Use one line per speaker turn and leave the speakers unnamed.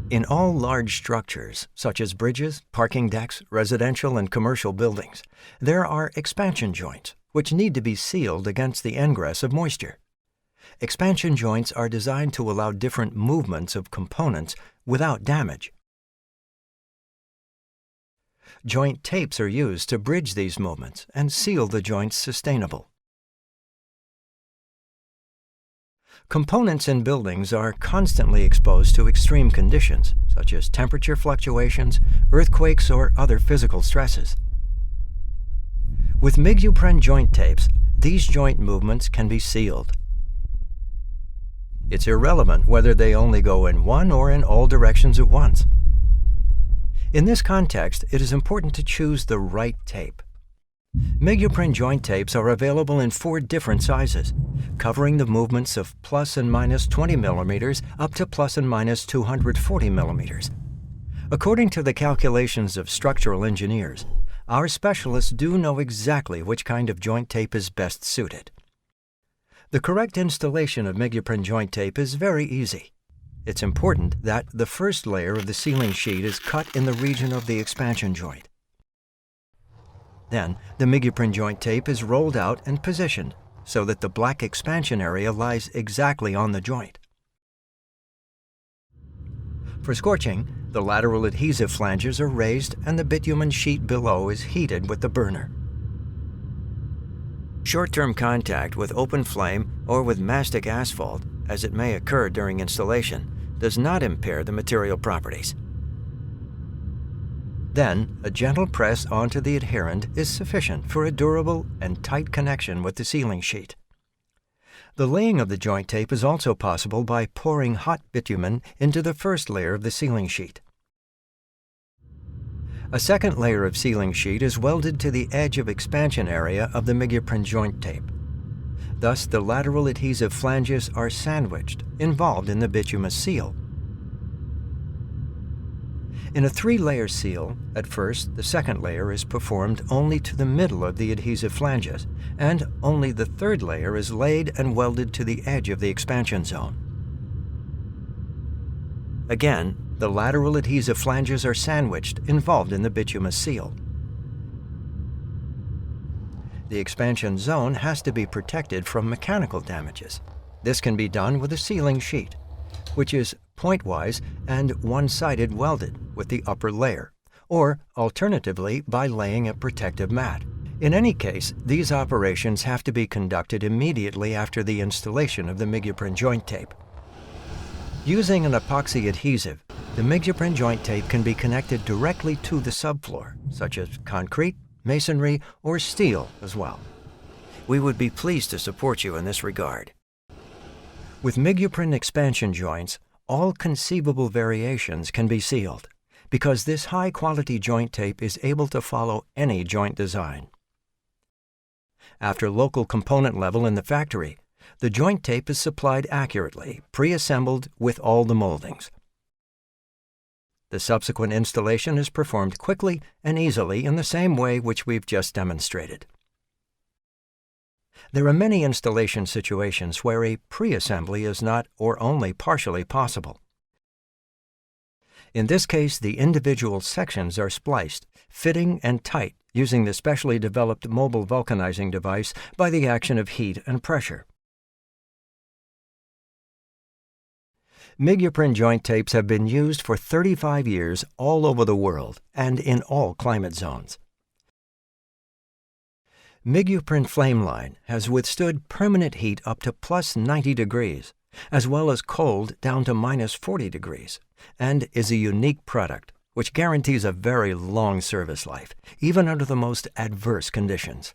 In all large structures, such as bridges, parking decks, residential and commercial buildings, there are expansion joints, which need to be sealed against the ingress of moisture. Expansion joints are designed to allow different movements of components without damage. Joint tapes are used to bridge these movements and seal the joints sustainable. Components in buildings are constantly exposed to extreme conditions, such as temperature fluctuations, earthquakes, or other physical stresses. With Migupren joint tapes, these joint movements can be sealed. It's irrelevant whether they only go in one or in all directions at once. In this context, it is important to choose the right tape. Migupren joint tapes are available in 4 different sizes, covering the movements of plus and minus 20 millimeters up to plus and minus 240 millimeters. According to the calculations of structural engineers, our specialists do know exactly which kind of joint tape is best suited. The correct installation of Migupren joint tape is very easy. It's important that the first layer of the sealing sheet is cut in the region of the expansion joint. Then, the Migupren joint tape is rolled out and positioned so that the black expansion area lies exactly on the joint. For scorching, the lateral adhesive flanges are raised and the bitumen sheet below is heated with the burner. Short-term contact with open flame or with mastic asphalt, as it may occur during installation, does not impair the material properties. Then, a gentle press onto the adherent is sufficient for a durable and tight connection with the sealing sheet. The laying of the joint tape is also possible by pouring hot bitumen into the first layer of the sealing sheet. A second layer of sealing sheet is welded to the edge of expansion area of the Migupren joint tape. Thus, the lateral adhesive flanges are sandwiched, involved in the bituminous seal. In a 3-layer seal, at first the second layer is performed only to the middle of the adhesive flanges, and only the third layer is laid and welded to the edge of the expansion zone. Again, the lateral adhesive flanges are sandwiched, involved in the bituminous seal. The expansion zone has to be protected from mechanical damages. This can be done with a sealing sheet, which is pointwise and one-sided welded with the upper layer, or alternatively by laying a protective mat. In any case, these operations have to be conducted immediately after the installation of the Migupren joint tape. Using an epoxy adhesive, the Migupren joint tape can be connected directly to the subfloor, such as concrete, masonry, or steel as well. We would be pleased to support you in this regard. With Migupren expansion joints, all conceivable variations can be sealed, because this high-quality joint tape is able to follow any joint design. After local component level in the factory, the joint tape is supplied accurately, pre-assembled with all the moldings. The subsequent installation is performed quickly and easily in the same way which we've just demonstrated. There are many installation situations where a pre-assembly is not or only partially possible. In this case, the individual sections are spliced, fitting and tight using the specially developed mobile vulcanizing device by the action of heat and pressure. Migupren joint tapes have been used for 35 years all over the world and in all climate zones. Migupren Flameline has withstood permanent heat up to plus 90 degrees, as well as cold down to minus 40 degrees, and is a unique product which guarantees a very long service life, even under the most adverse conditions.